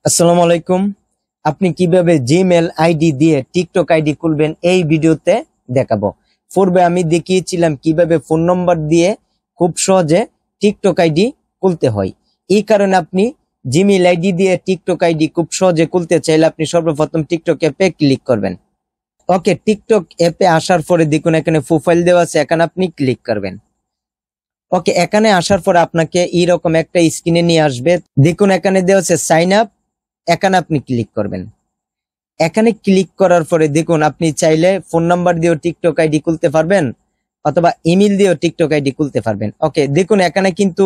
আসসালামু আলাইকুম। আপনি কিভাবে জিমেল আইডি দিয়ে টিকটক আইডি খুলবেন এই ভিডিওতে দেখাবো। পূর্বে আমি দেখিয়েছিলাম কিভাবে ফোন নম্বর দিয়ে খুব সহজে টিকটক আইডি খুলতে হয়। এই কারণে আপনি জিমেল আইডি দিয়ে টিকটক আইডি খুব সহজে খুলতে চাইলে আপনি সর্বপ্রথম টিকটক অ্যাপে ক্লিক করবেন। ওকে, টিকটক অ্যাপে আসার পরে দেখুন এখানে প্রোফাইল দেওয়া আছে, এখানে আপনি ক্লিক করবেন। ওকে, এখানে আসার পর আপনাকে এইরকম একটা স্ক্রিনে নিয়ে আসবে। দেখুন এখানে দেওয়া আছে সাইন আপ, এখানে আপনি ক্লিক করবেন। এখানে ক্লিক করার পরে দেখুন আপনি চাইলে ফোন নাম্বার দিয়েও টিকটক আইডি খুলতে পারবেন অথবা ইমেল দিয়েও টিকটক আইডি খুলতে পারবেন। ওকে, দেখুন এখানে কিন্তু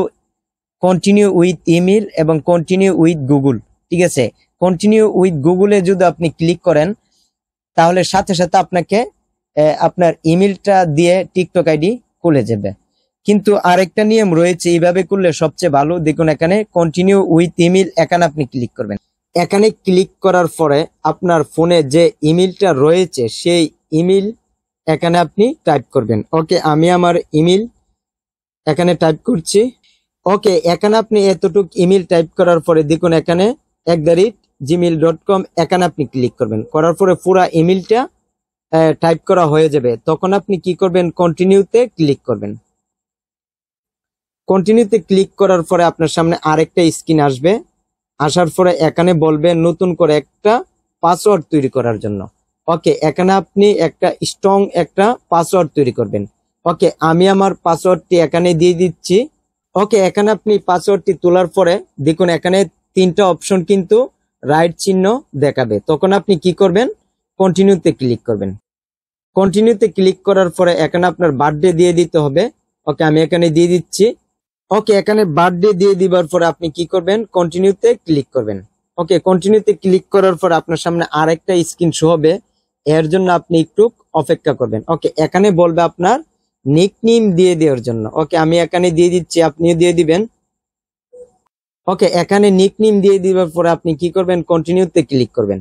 কন্টিনিউ উইথ ইমেল এবং কন্টিনিউ উইথ গুগল, ঠিক আছে। কন্টিনিউ উইথ গুগলে যদি আপনি ক্লিক করেন তাহলে সাথে সাথে আপনাকে আপনার ইমেলটা দিয়ে টিকটক আইডি খুলে যাবে। কিন্তু আরেকটা নিয়ম রয়েছে, এইভাবে করলে সবচেয়ে ভালো। দেখুন এখানে কন্টিনিউ উইথ ইমেল, এখানে আপনি ক্লিক করবেন। এখানে ক্লিক করার পরে আপনার ফোনে যে ইমেলটা রয়েছে সেই ইমেল এখানে আপনি টাইপ করবেন। ওকে, আমি আমার ইমেল এখানে টাইপ করছি। ওকে, এখানে আপনি এতটুক ইমেল টাইপ করার পরে দেখুন এখানে @gmail.com, এখানে আপনি ক্লিক করবেন। করার পরে পুরা ইমেলটা টাইপ করা হয়ে যাবে। তখন আপনি কি করবেন, কন্টিনিউতে ক্লিক করবেন। কন্টিনিউতে ক্লিক করার পরে আপনার সামনে আরেকটা স্ক্রিন আসবে। আসার পরে এখানে বলবে নতুন করে একটা পাসওয়ার্ড তৈরি করার জন্য। ওকে, এখানে আপনি একটা স্ট্রং একটা পাসওয়ার্ড তৈরি করবেন। ওকে, আমি আমার পাসওয়ার্ডটি এখানে দিয়ে দিচ্ছি। ওকে, এখানে আপনি পাসওয়ার্ডটি তোলার পরে দেখুন এখানে তিনটা অপশন কিন্তু রাইট চিহ্ন দেখাবে। তখন আপনি কি করবেন, কন্টিনিউতে ক্লিক করবেন। কন্টিনিউতে ক্লিক করার পরে এখানে আপনার বার্থডে দিয়ে দিতে হবে। ওকে, আমি এখানে দিয়ে দিচ্ছি। ওকে, এখানে বার্থডে দিয়ে দিবার পরে আপনি কি করবেন, কন্টিনিউতে ক্লিক করবেন। ওকে, কন্টিনিউতে ক্লিক করার পর আপনার সামনে আরেকটা স্ক্রিন শো হবে, এর জন্য আপনি একটু অপেক্ষা করবেন। ওকে, এখানে বলবে আপনার নিকনেম দিয়ে দেওয়ার জন্য। ওকে, আমি এখানে দিয়ে দিচ্ছি, আপনিও দিয়ে দিবেন। ওকে, এখানে নিকনেম দিয়ে দিবার পরে আপনি কি করবেন, কন্টিনিউতে ক্লিক করবেন।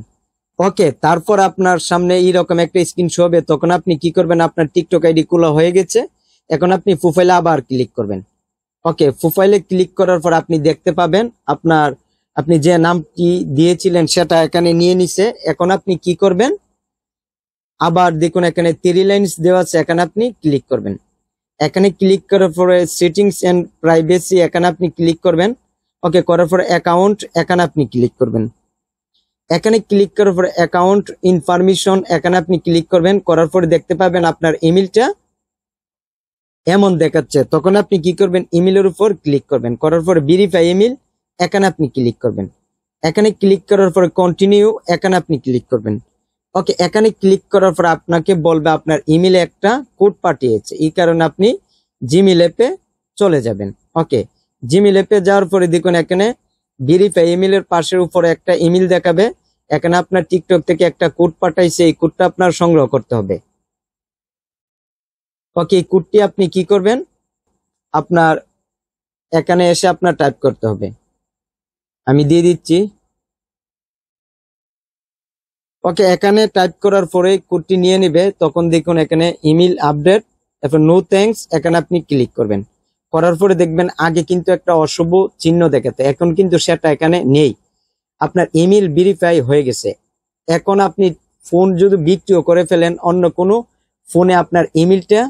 ওকে, তারপর আপনার সামনে এইরকম একটা স্ক্রিন শো হবে। তখন আপনি কি করবেন, আপনার টিকটক আইডি খোলা হয়ে গেছে। এখন আপনি প্রোফাইলে আবার ক্লিক করবেন। ওকে, প্রোফাইলে ক্লিক করার পর আপনি দেখতে পাবেন আপনি যে নামটি দিয়েছিলেন সেটা এখানে নিয়ে নিছে। এখন আপনি কি করবেন, আবার দেখুন এখানে 3 লাইনস দেওয়া আছে, এখানে আপনি ক্লিক করবেন। এখানে ক্লিক করার পরে সেটিংস এন্ড প্রাইভেসি, এখানে আপনি ক্লিক করবেন। ওকে, করার পরে অ্যাকাউন্ট, এখানে আপনি ক্লিক করবেন। এখানে ক্লিক করার পরে অ্যাকাউন্ট ইনফরমেশন, এখানে আপনি ক্লিক করবেন। করার পরে দেখতে পাবেন আপনার ইমেলটা এমন দেখাচ্ছে। তখন আপনি কি করবেন, ইমেলের উপর ক্লিক করবেন। করার পরে ভেরিফাই ইমেল, এখানে আপনি ক্লিক করবেন। এখানে ক্লিক করার পরে কন্টিনিউ, এখানে আপনি ক্লিক করবেন। ওকে, এখানে ক্লিক করার পর আপনাকে বলবে আপনার ইমেলে একটা কোড পাঠিয়েছে, এই কারণে আপনি জিমেল অ্যাপে চলে যাবেন। ওকে, জিমেল অ্যাপে যাওয়ার পরে দেখুন এখানে ভেরিফাই ইমেলের পাশের উপরে একটা ইমেল দেখাবে। এখানে আপনার টিকটক থেকে একটা কোড পাঠাইছে, এই কোডটা আপনার সংগ্রহ করতে হবে। ওকে, এই কোডটি আপনি কি করবেন, আপনার এখানে এসে আপনার টাইপ করতে হবে। আমি দিয়ে দিচ্ছি। ওকে, এখানে টাইপ করার পরে কোডটি নিয়ে নেবে। তখন দেখুন এখানে ইমেল আপডেট, তারপর নো থ্যাঙ্কস, এখানে আপনি ক্লিক করবেন। করার পরে দেখবেন আগে কিন্তু একটা অশুভ চিহ্ন দেখাতে, এখন কিন্তু সেটা এখানে নেই। আপনার ইমেল ভেরিফাই হয়ে গেছে। এখন আপনি ফোন যদি বিক্রিও করে ফেলেন অন্য কোনো ফোনে, আপনার ইমেলটা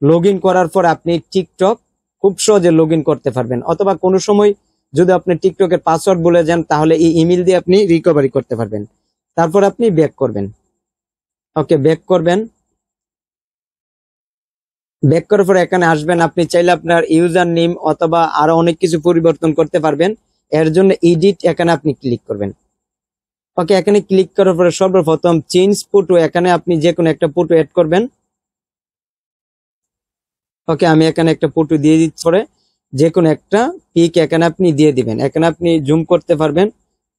লগ ইন করার পর আপনি টিকটক খুব সহজে লগ ইন করতে পারবেন। অথবা কোনো সময় যদি আপনি টিকটকের পাসওয়ার্ড বলে যান তাহলে এই ইমেল দিয়ে আপনি রিকভারি করতে পারবেন। তারপর আপনি ব্যাক করবেন। ওকে, ব্যাক করবেন। ব্যাক করার পর এখানে আসবেন। আপনি চাইলে আপনার ইউজার নেম অথবা আরো অনেক কিছু পরিবর্তন করতে পারবেন। এর জন্য এডিট, এখানে আপনি ক্লিক করবেন। ওকে, এখানে ক্লিক করার পরে সর্বপ্রথম চেঞ্জ ফটো, এখানে আপনি যে কোনো একটা ফটো অ্যাড করবেন। ওকে, আমি এখানে একটা ফটো দিয়ে দিচ্ছি। পরে যে কোনো একটা পিক এখানে আপনি দিয়ে দিবেন। এখানে আপনি জুম করতে পারবেন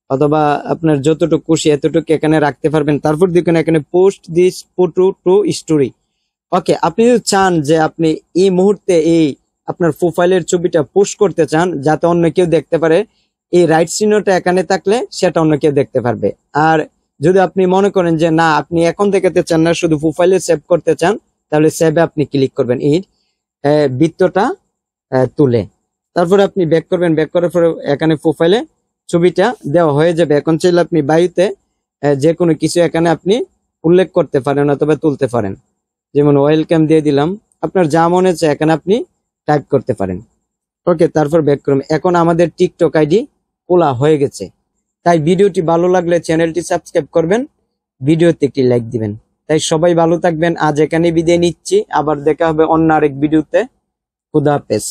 অথবা আপনার যতটুকু খুশি এতটুকু এখানে রাখতে পারবেন। তারপর দেখুন এখানে post this photo to story. Okay, আপনি যদি চান যে আপনি এই মুহূর্তে এই আপনার প্রোফাইলের ছবিটা পোস্ট করতে চান যাতে অন্য কেউ দেখতে পারে, এই রাইট চিহ্নটা এখানে থাকলে সেটা অন্য কেউ দেখতে পারবে। আর যদি আপনি মনে করেন যে না আপনি এখন দেখাতে চান না, শুধু প্রোফাইলে সেভ করতে চান, তাহলে সেভে আপনি ক্লিক করবেন এই বৃত্তটা তুলে। তারপরে আপনি ব্যাক করবেন। ব্যাক করার পরে এখানে প্রোফাইলে ছবিটা দেওয়া হয়ে যাবে। এখন চাইলে আপনি বায়ুতে যে কোনো কিছু এখানে আপনি উল্লেখ করতে পারেন অথবা তুলতে পারেন। যেমন ওয়েলকাম দিয়ে দিলাম, আপনার যা মনে হচ্ছে এখানে আপনি টাইপ করতে পারেন। ওকে, তারপর ব্যাক করুন। এখন আমাদের টিকটক আইডি খোলা হয়ে গেছে। তাই ভিডিওটি ভালো লাগলে চ্যানেলটি সাবস্ক্রাইব করবেন, ভিডিওতে একটি লাইক দিবেন। তাই সবাই ভালো থাকবেন, আজ এখানে বিদায় নিচ্ছি, আবার দেখা হবে অন্য আরেক ভিডিওতে। খুদা হাফেজ।